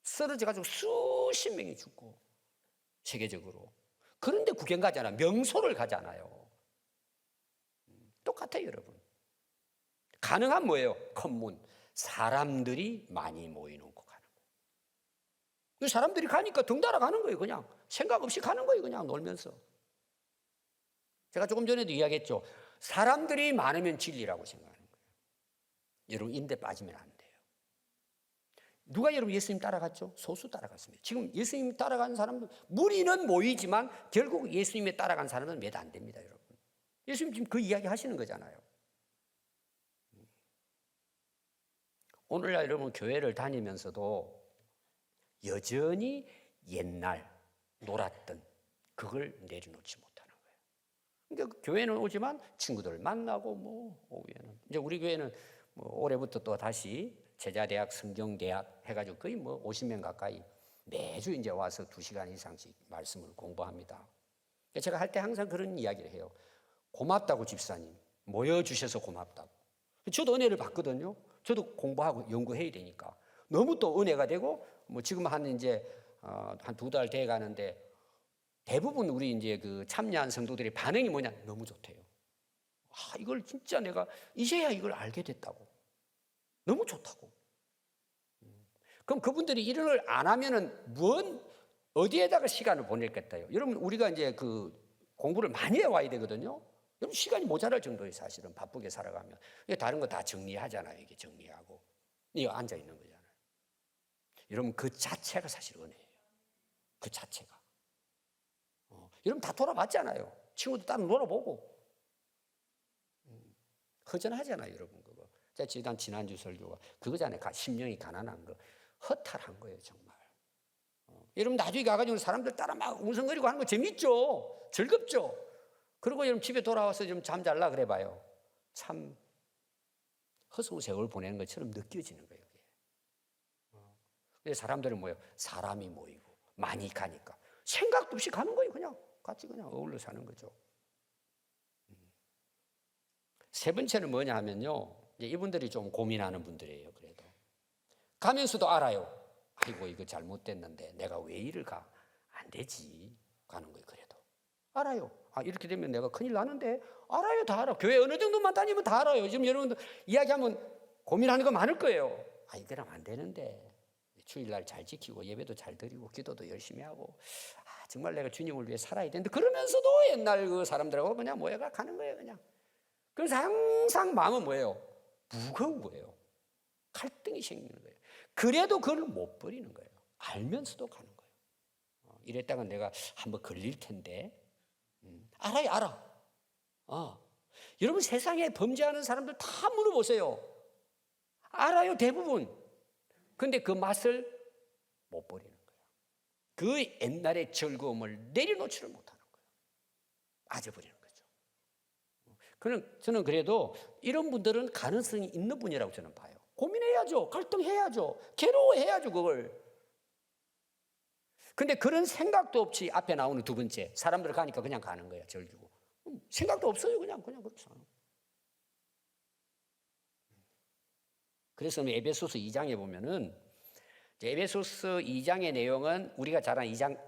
A: 쓰러져가지고 수십 명이 죽고 세계적으로. 그런데 구경 가잖아. 명소를 가잖아요. 똑같아요, 여러분. 가능한 뭐예요? 컴문. 사람들이 많이 모이는 곳 가는 거예요. 사람들이 가니까 덩달아 가는 거예요. 그냥 생각 없이 가는 거예요. 그냥 놀면서. 제가 조금 전에도 이야기했죠. 사람들이 많으면 진리라고 생각하는 거예요. 여러분 인데 빠지면 안 돼요. 누가 여러분 예수님 따라갔죠? 소수 따라갔습니다. 지금 예수님 따라간 사람들 무리는 모이지만 결국 예수님에 따라간 사람은 몇 안 됩니다, 여러분. 예수님 지금 그 이야기 하시는 거잖아요. 오늘날 여러분 교회를 다니면서도 여전히 옛날 놀았던 그걸 내려놓지 못하는 거예요. 그러니까 교회는 오지만 친구들 만나고 오후에는 이제 우리 교회는 올해부터 또 다시 제자대학, 성경대학 해가지고 거의 50명 가까이 매주 이제 와서 2시간 이상씩 말씀을 공부합니다. 제가 할 때 항상 그런 이야기를 해요. 고맙다고 집사님 모여주셔서 고맙다고. 저도 은혜를 받거든요. 저도 공부하고 연구해야 되니까 너무 또 은혜가 되고 지금 한 이제 한 2달 돼 가는데 대부분 우리 이제 그 참여한 성도들의 반응이 뭐냐? 너무 좋대요. 이걸 진짜 내가 이제야 이걸 알게 됐다고. 너무 좋다고. 그럼 그분들이 이런 걸 안 하면은 어디에다가 시간을 보낼겠다요? 여러분 우리가 이제 그 공부를 많이 해와야 되거든요. 여러분 시간이 모자랄 정도에 사실은 바쁘게 살아가면 다른 거 다 정리하잖아요. 이게 정리하고 이거 앉아 있는 거잖아요. 여러분 그 자체가 사실 은혜예요. 그 자체가. 여러분 다 돌아봤잖아요. 친구도 따로 놀아보고 허전하잖아요, 여러분 그거. 제가 지난주 설교가 그거잖아요. 심령이 가난한 거, 허탈한 거예요, 정말. 여러분 나중에 가가지고 사람들 따라 막 웅성거리고 하는 거 재밌죠, 즐겁죠. 그리고 여러분 집에 돌아와서 좀 잠 잘라 그래봐요. 참 허송한 세월 보내는 것처럼 느껴지는 거예요. 그래서 사람들은 뭐예요? 사람이 모이고 많이 가니까 생각도 없이 가는 거예요. 그냥 같이 그냥 어울려 사는 거죠. 세 번째는 뭐냐 하면요, 이분들이 좀 고민하는 분들이에요. 그래도 가면서도 알아요. 아이고 이거 잘못됐는데 내가 왜 이를 가? 안 되지. 가는 거예요. 그래도 알아요. 이렇게 되면 내가 큰일 나는데 알아요. 다 알아. 교회 어느 정도만 다니면 다 알아요. 지금 여러분들 이야기하면 고민하는 거 많을 거예요. 이거랑 안 되는데 주일날 잘 지키고 예배도 잘 드리고 기도도 열심히 하고 정말 내가 주님을 위해 살아야 되는데 그러면서도 옛날 그 사람들하고 그냥 모여가 가는 거예요. 그냥. 그래서 항상 마음은 뭐예요? 무거운 거예요. 갈등이 생기는 거예요. 그래도 그걸 못 버리는 거예요. 알면서도 가는 거예요. 이랬다가 내가 한번 걸릴 텐데. 알아요, 알아. 여러분 세상에 범죄하는 사람들 다 물어보세요. 알아요, 대부분. 근데 그 맛을 못 버리는 거예요. 그 옛날의 즐거움을 내려놓지를 못하는 거예요. 빠져버리는 거죠. 저는 그래도 이런 분들은 가능성이 있는 분이라고 저는 봐요. 고민해야죠. 갈등해야죠. 괴로워해야죠, 그걸. 근데 그런 생각도 없이 앞에 나오는 두 번째, 사람들 가니까 그냥 가는 거예요, 즐기고. 생각도 없어요, 그냥 그렇게 사는 거예요. 그래서 에베소서 2장에 보면은, 에베소서 2장의 내용은 우리가 잘 아는 2장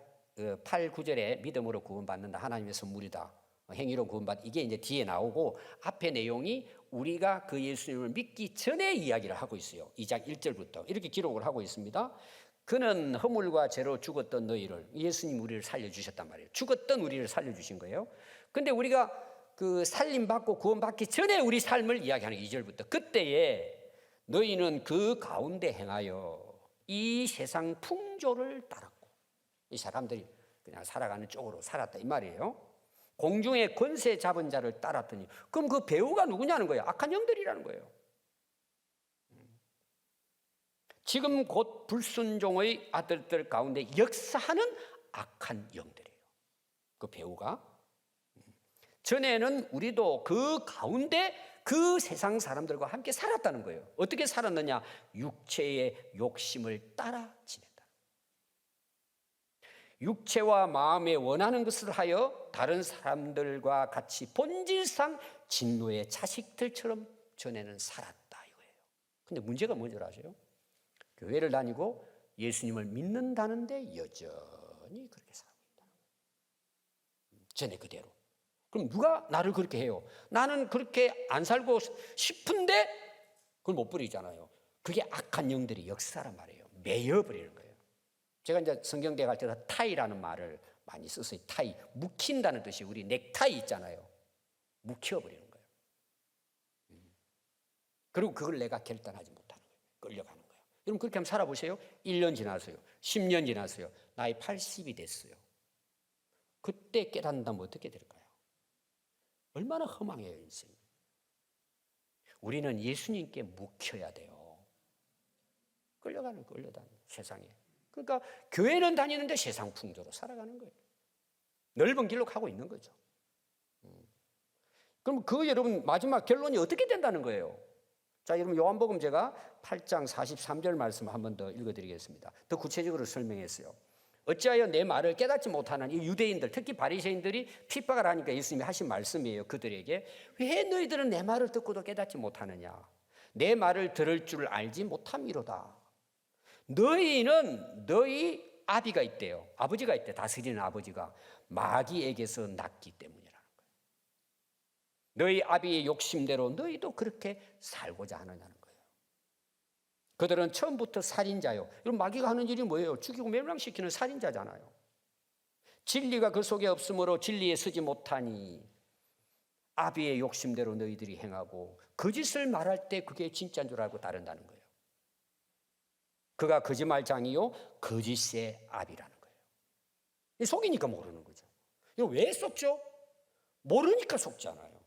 A: 8, 9절에 믿음으로 구원받는다, 하나님의 선물이다, 행위로 구원받, 이게 이제 뒤에 나오고, 앞에 내용이 우리가 그 예수님을 믿기 전에 이야기를 하고 있어요. 2장 1절부터 이렇게 기록을 하고 있습니다. 그는 허물과 죄로 죽었던 너희를, 예수님 우리를 살려주셨단 말이에요. 죽었던 우리를 살려주신 거예요. 근데 우리가 그 살림받고 구원받기 전에 우리 삶을 이야기하는 2절부터, 그때에 너희는 그 가운데 행하여 이 세상 풍조를 따랐고, 이 사람들이 그냥 살아가는 쪽으로 살았다 이 말이에요. 공중의 권세 잡은 자를 따랐더니, 그럼 그 배우가 누구냐는 거예요. 악한 영들이라는 거예요. 지금 곧 불순종의 아들들 가운데 역사하는 악한 영들이에요. 그 배우가. 전에는 우리도 그 가운데 그 세상 사람들과 함께 살았다는 거예요. 어떻게 살았느냐? 육체의 욕심을 따라 지냈다. 육체와 마음에 원하는 것을 하여 다른 사람들과 같이 본질상 진노의 자식들처럼 전에는 살았다 이거예요. 근데 문제가 뭔지 아세요? 교회를 다니고 예수님을 믿는다는데 여전히 그렇게 살고 있다는 거예요. 전에 그대로. 그럼 누가 나를 그렇게 해요? 나는 그렇게 안 살고 싶은데 그걸 못 버리잖아요. 그게 악한 영들의 역사란 말이에요. 매여버리는 거예요. 제가 이제 성경대 갈 때도 타이라는 말을 많이 썼어요. 타이, 묵힌다는 뜻이, 우리 넥타이 있잖아요. 묵혀버리는 거예요. 그리고 그걸 내가 결단하지 못하는 거예요. 끌려가는 거예요. 여러분 그렇게 한번 살아보세요. 1년 지났어요. 10년 지났어요. 나이 80이 됐어요. 그때 깨닫는다면 어떻게 될까요? 얼마나 허망해요, 인생이. 우리는 예수님께 묵혀야 돼요. 끌려다니는 세상에. 그러니까 교회는 다니는데 세상 풍조로 살아가는 거예요. 넓은 길로 가고 있는 거죠. 그럼 그 여러분 마지막 결론이 어떻게 된다는 거예요? 자, 여러분 요한복음 제가 8장 43절 말씀 한 번 더 읽어드리겠습니다. 더 구체적으로 설명했어요. 어찌하여 내 말을 깨닫지 못하는 이 유대인들, 특히 바리새인들이 핍박을 하니까 예수님이 하신 말씀이에요. 그들에게 왜 너희들은 내 말을 듣고도 깨닫지 못하느냐? 내 말을 들을 줄 알지 못함이로다. 너희는 너희 아비가 있대요. 아버지가 있대. 다스리는 아버지가 마귀에게서 났기 때문이라는 거예요. 너희 아비의 욕심대로 너희도 그렇게 살고자 하느냐는 거예요. 그들은 처음부터 살인자요. 여러분 마귀가 하는 일이 뭐예요? 죽이고 멸망시키는 살인자잖아요. 진리가 그 속에 없으므로 진리에 서지 못하니 아비의 욕심대로 너희들이 행하고 거짓을 말할 때 그게 진짜인 줄 알고 따른다는 거예요. 그가 거짓말장이요 거짓의 아비라는 거예요. 속이니까 모르는 거죠. 이거 왜 속죠? 모르니까 속잖아요.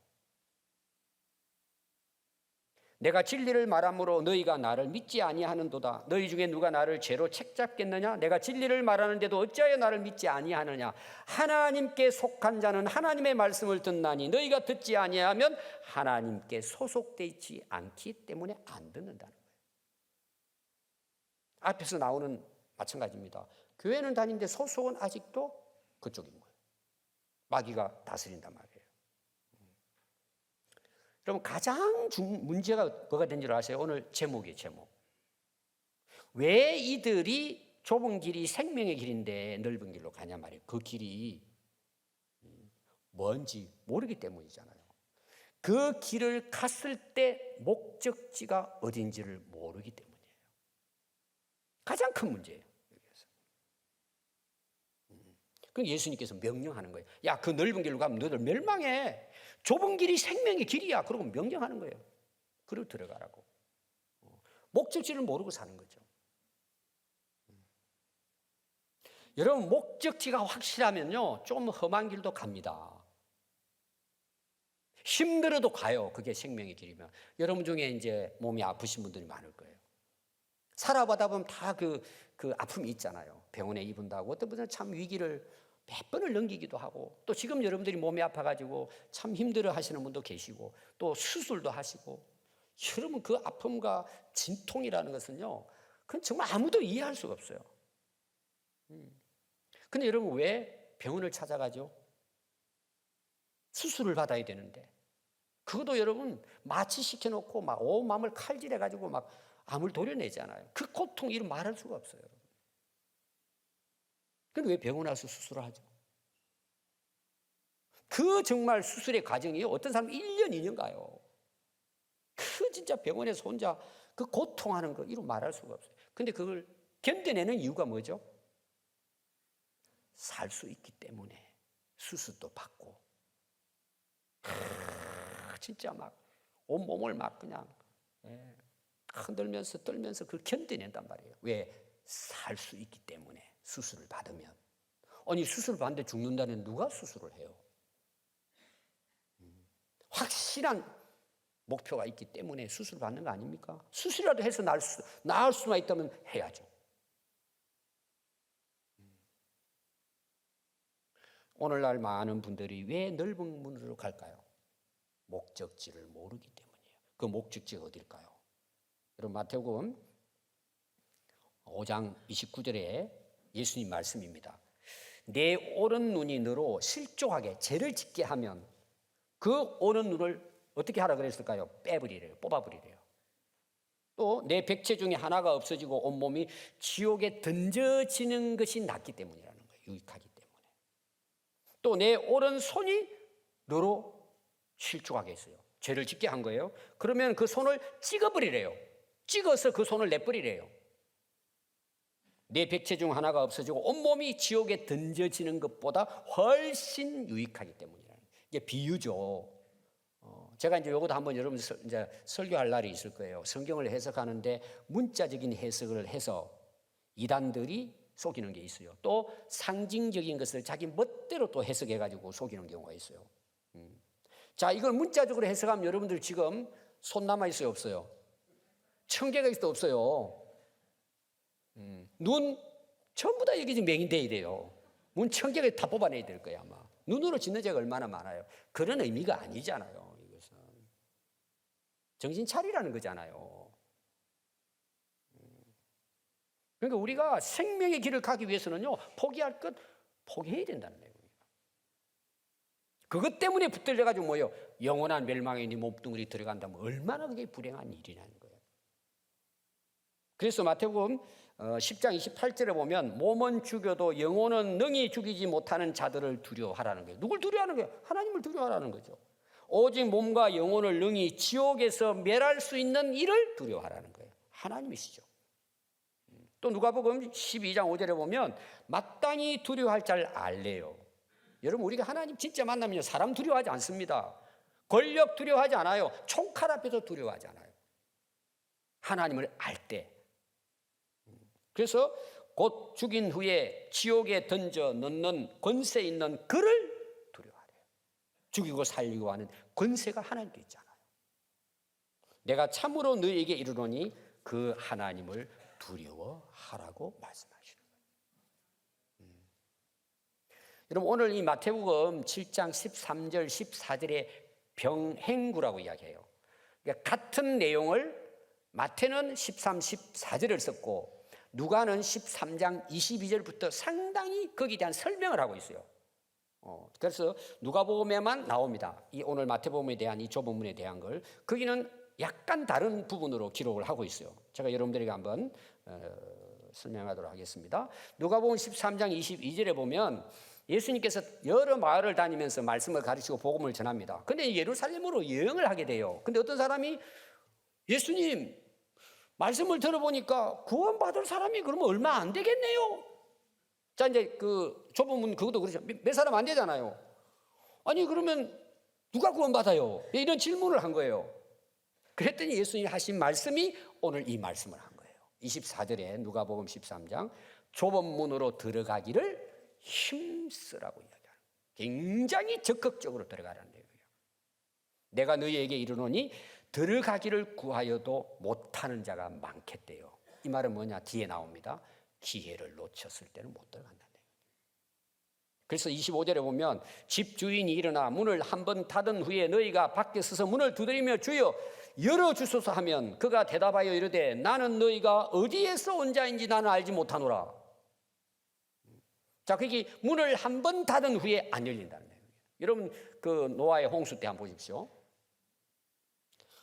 A: 내가 진리를 말함으로 너희가 나를 믿지 아니하는도다. 너희 중에 누가 나를 죄로 책잡겠느냐? 내가 진리를 말하는데도 어찌하여 나를 믿지 아니하느냐? 하나님께 속한 자는 하나님의 말씀을 듣나니 너희가 듣지 아니하면 하나님께 소속되어 있지 않기 때문에 안 듣는다는 거예요. 앞에서 나오는 마찬가지입니다. 교회는 다니는데 소속은 아직도 그쪽인 거예요. 마귀가 다스린단 말이에요. 여러분 가장 문제가 뭐가 된 줄 아세요? 오늘 제목이에요. 제목. 왜 이들이 좁은 길이 생명의 길인데 넓은 길로 가냐 말이에요. 그 길이 뭔지 모르기 때문이잖아요. 그 길을 갔을 때 목적지가 어딘지를 모르기 때문이에요. 가장 큰 문제예요. 그럼 예수님께서 명령하는 거예요. 야, 그 넓은 길로 가면 너희들 멸망해. 좁은 길이 생명의 길이야. 그러고 명령하는 거예요. 그리고 들어가라고. 목적지를 모르고 사는 거죠. 여러분 목적지가 확실하면요 좀 험한 길도 갑니다. 힘들어도 가요. 그게 생명의 길이면. 여러분 중에 이제 몸이 아프신 분들이 많을 거예요. 살아가다 보면 다 그 아픔이 있잖아요. 병원에 입은다고 어떤 분은 참 위기를 몇 번을 넘기기도 하고, 또 지금 여러분들이 몸이 아파가지고 참 힘들어 하시는 분도 계시고, 또 수술도 하시고. 여러분, 그 아픔과 진통이라는 것은요, 그건 정말 아무도 이해할 수가 없어요. 근데 여러분, 왜 병원을 찾아가죠? 수술을 받아야 되는데. 그것도 여러분 마취시켜놓고 막 온몸을 칼질해가지고 막 암을 도려내잖아요. 그 고통 이름 말할 수가 없어요. 근데 왜 병원 와서 수술을 하죠? 그 정말 수술의 과정이 어떤 사람은 1년, 2년 가요. 그 진짜 병원에서 혼자 그 고통하는 거 이름 말할 수가 없어요. 근데 그걸 견뎌내는 이유가 뭐죠? 살 수 있기 때문에 수술도 받고, 진짜 막 온몸을 막 그냥 흔들면서 떨면서 그걸 견뎌낸단 말이에요. 왜? 살 수 있기 때문에. 수술을 받으면. 아니, 수술을 받는데 죽는다는 누가 수술을 해요? 확실한 목표가 있기 때문에 수술을 받는 거 아닙니까? 수술이라도 해서 나을 수만 있다면 해야죠. 오늘날 많은 분들이 왜 넓은 문으로 갈까요? 목적지를 모르기 때문이에요. 그 목적지가 어딜까요? 여러분, 마태복음 5장 29절에 예수님 말씀입니다. 내 오른 눈이 너로 실족하게 죄를 짓게 하면 그 오른 눈을 어떻게 하라 그랬을까요? 빼버리래요. 뽑아버리래요. 또 내 백체 중에 하나가 없어지고 온몸이 지옥에 던져지는 것이 낫기 때문이라는 거예요. 유익하기 때문에. 또 내 오른손이 너로 실족하게 했어요. 죄를 짓게 한 거예요. 그러면 그 손을 찍어버리래요. 찍어서 그 손을 내버리래요. 내 백체 중 하나가 없어지고 온몸이 지옥에 던져지는 것보다 훨씬 유익하기 때문이라는 거예요. 이게 비유죠. 제가 이제 요것도 한번 여러분 이제 설교할 날이 있을 거예요. 성경을 해석하는데 문자적인 해석을 해서 이단들이 속이는 게 있어요. 또 상징적인 것을 자기 멋대로 또 해석해가지고 속이는 경우가 있어요. 자, 이걸 문자적으로 해석하면 여러분들 지금 손 남아 있어요, 없어요? 1000개가 있어도 없어요. 눈 전부 다 여기 지금 맹인돼야 돼요. 문 1000개가 다 뽑아내야 될 거예요, 아마. 눈으로 짓는 죄가 얼마나 많아요. 그런 의미가 아니잖아요. 이것은 정신 차리라는 거잖아요. 그러니까 우리가 생명의 길을 가기 위해서는요, 포기할 것 포기해야 된다는 거예요. 그것 때문에 붙들려가지고 뭐예요? 영원한 멸망에 네 몸뚱이리 들어간다면 얼마나 그게 불행한 일이라는 거예요. 그래서 마태복음 10장 28절에 보면 몸은 죽여도 영혼은 능히 죽이지 못하는 자들을 두려워하라는 거예요. 누굴 두려워하는 거예요? 하나님을 두려워하라는 거죠. 오직 몸과 영혼을 능히 지옥에서 멸할 수 있는 이를 두려워하라는 거예요. 하나님이시죠. 또 누가복음 12장 5절에 보면 마땅히 두려워할 자를 알래요. 여러분, 우리가 하나님 진짜 만나면 사람 두려워하지 않습니다. 권력 두려워하지 않아요. 총칼 앞에서 두려워하지 않아요. 하나님을 알 때. 그래서 곧 죽인 후에 지옥에 던져 넣는 권세 있는 그를 두려워하래요. 죽이고 살리고 하는 권세가 하나님께 있잖아요. 내가 참으로 너희에게 이르노니 그 하나님을 두려워하라고 말씀하시는 거예요. 여러분, 오늘 이 마태복음 7장 13절 14절에 병행구라고 이야기해요. 그러니까 같은 내용을 마태는 13, 14절을 썼고 누가는 13장 22절부터 상당히 거기에 대한 설명을 하고 있어요. 그래서 누가복음에만 나옵니다. 이 오늘 마태복음에 대한 이 좁은 대한 걸 거기는 약간 다른 부분으로 기록을 하고 있어요. 제가 여러분들에게 한번 설명하도록 하겠습니다. 누가복음 13장 22절에 보면 예수님께서 여러 마을을 다니면서 말씀을 가르치고 복음을 전합니다. 근데 예루살렘으로 여행을 하게 돼요. 근데 어떤 사람이 예수님 말씀을 들어보니까 구원받을 사람이 그러면 얼마 안 되겠네요. 자, 이제 그 좁은 문 그것도 그렇죠. 몇 사람 안 되잖아요. 아니 그러면 누가 구원받아요? 이런 질문을 한 거예요. 그랬더니 예수님이 하신 말씀이 오늘 이 말씀을 한 거예요. 24절에 누가복음 13장 좁은 문으로 들어가기를 힘쓰라고 이야기하는 거예요. 굉장히 적극적으로 들어가라는 거예요. 내가 너희에게 이르노니 들어가기를 구하여도 못하는 자가 많겠대요. 이 말은 뭐냐? 뒤에 나옵니다. 기회를 놓쳤을 때는 못 들어간다. 그래서 25절에 보면 집 주인이 일어나 문을 한 번 닫은 후에 너희가 밖에 서서 문을 두드리며 주여 열어주소서 하면 그가 대답하여 이르되 나는 너희가 어디에서 온 자인지 나는 알지 못하노라. 자, 그게 문을 한 번 닫은 후에 안 열린다는 거예요. 여러분 그 노아의 홍수 때 한번 보십시오.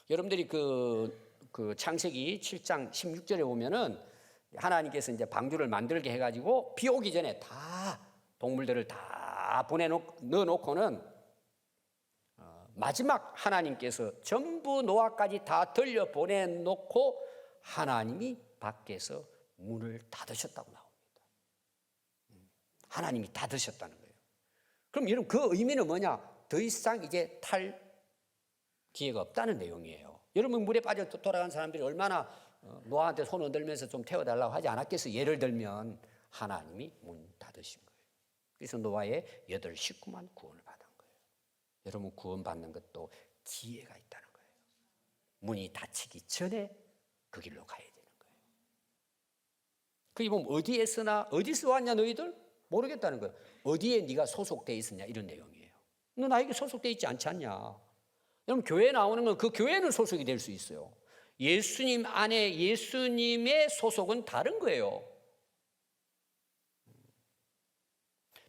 A: 여러분들이 그 창세기 7장 16절에 보면은 하나님께서 이제 방주를 만들게 해가지고 비 오기 전에 다 동물들을 다 넣어놓고는 마지막 하나님께서 전부 노아까지 다 들려 보내놓고 하나님이 밖에서 문을 닫으셨다고 나옵니다. 하나님이 닫으셨다는 거예요. 그럼 여러분 그 의미는 뭐냐? 더 이상 이제 탈 기회가 없다는 내용이에요. 여러분 물에 빠져 돌아간 사람들이 얼마나 노아한테 손 흔들면서 좀 태워달라고 하지 않았겠어요? 예를 들면 하나님이 문 닫으신 거예요. 그래서 노아의 8 식구만 구원을 받은 거예요. 여러분 구원받는 것도 기회가 있다는 거예요. 문이 닫히기 전에 그 길로 가야 되는 거예요. 그게 보면 어디서 왔냐 너희들? 모르겠다는 거예요. 어디에 네가 소속돼 있었냐 이런 내용이에요. 너 나에게 소속돼 있지 않지 않냐? 여러분 교회 나오는 건 그 교회는 소속이 될 수 있어요. 예수님 안에 예수님의 소속은 다른 거예요.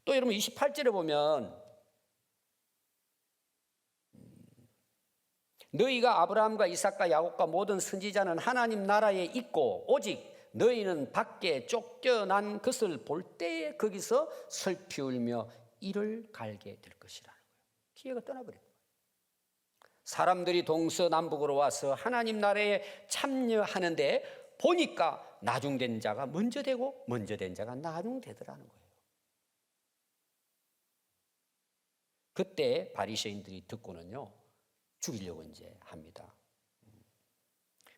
A: 또 여러분 28절에 보면 너희가 아브라함과 이삭과 야곱과 모든 선지자는 하나님 나라에 있고 오직 너희는 밖에 쫓겨난 것을 볼 때에 거기서 슬피 울며 이를 갈게 될 것이라는 거예요. 기회가 떠나버린 거예요. 사람들이 동서남북으로 와서 하나님 나라에 참여하는데 보니까 나중된 자가 먼저 되고 먼저 된 자가 나중되더라는 거예요. 그때 바리새인들이 듣고는요 죽이려고 이제 합니다.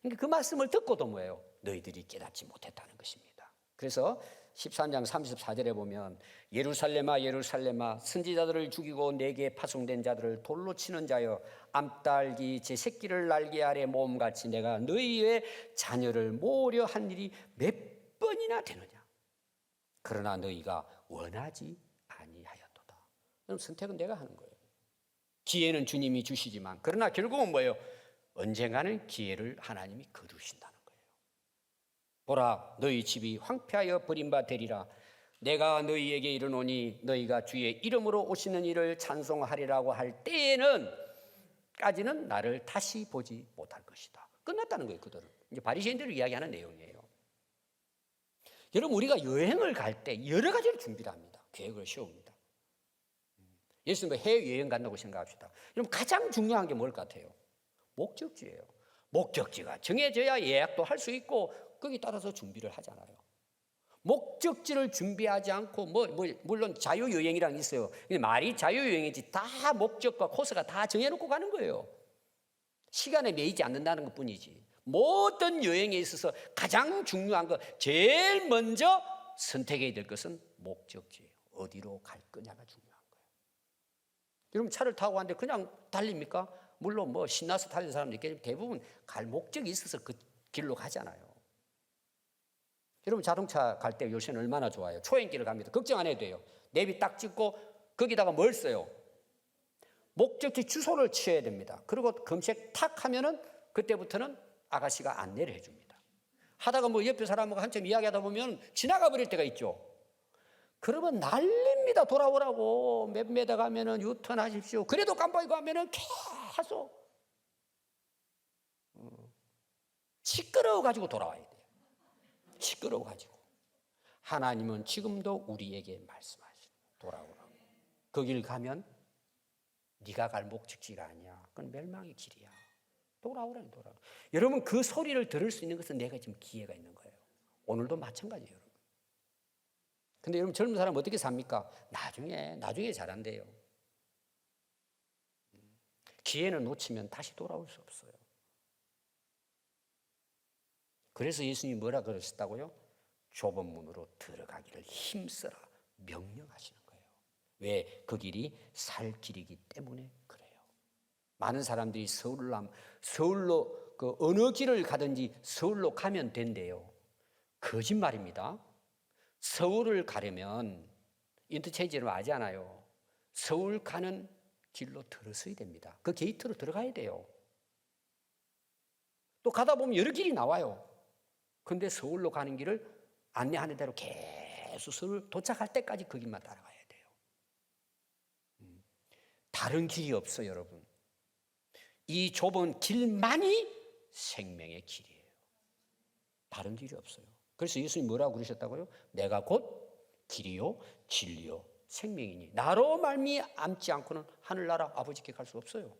A: 그러니까 그 말씀을 듣고도 뭐예요? 너희들이 깨닫지 못했다는 것입니다. 그래서 13장 34절에 보면 예루살렘아 예루살렘아 선지자들을 죽이고 내게 파송된 자들을 돌로 치는 자여 암딸기 제 새끼를 날개 아래 모음같이 내가 너희의 자녀를 모으려 한 일이 몇 번이나 되느냐. 그러나 너희가 원하지 아니하였도다. 그럼 선택은 내가 하는 거예요. 기회는 주님이 주시지만 그러나 결국은 뭐예요? 언젠가는 기회를 하나님이 거두신다는 거예요. 보라 너희 집이 황폐하여 버림바 되리라. 내가 너희에게 이르노니 너희가 주의 이름으로 오시는 이를 찬송하리라고 할 때에는 까지는 나를 다시 보지 못할 것이다. 끝났다는 거예요. 그들은 이제 바리새인들을 이야기하는 내용이에요. 여러분 우리가 여행을 갈 때 여러 가지를 준비를 합니다. 계획을 세웁니다. 예수님 해외여행 간다고 생각합시다. 여러분 가장 중요한 게 뭘 같아요? 목적지예요. 목적지가 정해져야 예약도 할 수 있고 거기에 따라서 준비를 하잖아요. 목적지를 준비하지 않고 물론 자유여행이란 있어요. 말이 자유여행이지 다 목적과 코스가 다 정해놓고 가는 거예요. 시간에 매이지 않는다는 것뿐이지. 모든 여행에 있어서 가장 중요한 거 제일 먼저 선택해야 될 것은 목적지예요. 어디로 갈 거냐가 중요한 거예요. 여러분 차를 타고 가는데 그냥 달립니까? 물론 신나서 달리는 사람도 있겠지만 대부분 갈 목적이 있어서 그 길로 가잖아요. 여러분 자동차 갈 때 요새는 얼마나 좋아요. 초행길을 갑니다. 걱정 안 해도 돼요. 내비 딱 찍고 거기다가 뭘 써요? 목적지 주소를 치어야 됩니다. 그리고 검색 탁 하면은 그때부터는 아가씨가 안내를 해줍니다. 하다가 옆에 사람하고 한참 이야기하다 보면 지나가 버릴 때가 있죠. 그러면 난립니다. 돌아오라고. 몇 메다 가면은 유턴하십시오. 그래도 깜빡이 가면은 계속 시끄러워가지고 돌아와야 돼요. 시끄러워가지고. 하나님은 지금도 우리에게 말씀하시죠. 돌아오라고. 그 길 가면 네가 갈 목적지가 아니야. 그건 멸망의 길이야. 돌아오라니 돌아오라. 여러분 그 소리를 들을 수 있는 것은 내가 지금 기회가 있는 거예요. 오늘도 마찬가지예요. 여러분. 근데 여러분 젊은 사람 어떻게 삽니까? 나중에 잘한대요. 기회는 놓치면 다시 돌아올 수 없어요. 그래서 예수님이 뭐라 그러셨다고요? 좁은 문으로 들어가기를 힘써라 명령하시는 거예요. 왜? 그 길이 살 길이기 때문에 그래요. 많은 사람들이 서울로 그 어느 길을 가든지 서울로 가면 된대요. 거짓말입니다. 서울을 가려면 인터체인지는 아시잖아요. 서울 가는 길로 들어서야 됩니다. 그 게이트로 들어가야 돼요. 또 가다 보면 여러 길이 나와요. 근데 서울로 가는 길을 안내하는 대로 계속 서울 도착할 때까지 그 길만 따라가야 돼요. 다른 길이 없어요, 여러분. 이 좁은 길만이 생명의 길이에요. 다른 길이 없어요. 그래서 예수님이 뭐라고 그러셨다고요? 내가 곧 길이요 진리요 생명이니 나로 말미암지 않고는 하늘나라 아버지께 갈 수 없어요.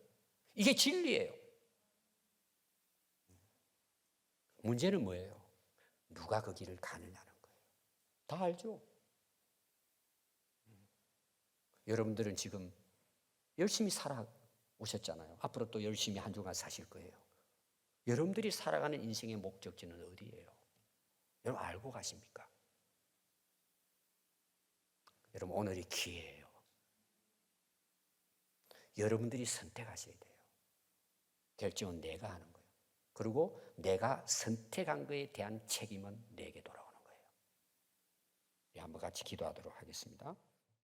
A: 이게 진리예요. 문제는 뭐예요? 누가 그 길을 가느냐는 거예요. 다 알죠? 여러분들은 지금 열심히 살아오셨잖아요. 앞으로 또 열심히 한 주간 사실 거예요. 여러분들이 살아가는 인생의 목적지는 어디예요? 여러분 알고 가십니까? 여러분 오늘이 기회예요. 여러분들이 선택하셔야 돼요. 결정은 내가 하는 거예요. 그리고 내가 선택한 것에 대한 책임은 내게 돌아오는 거예요. 한번 같이 기도하도록 하겠습니다.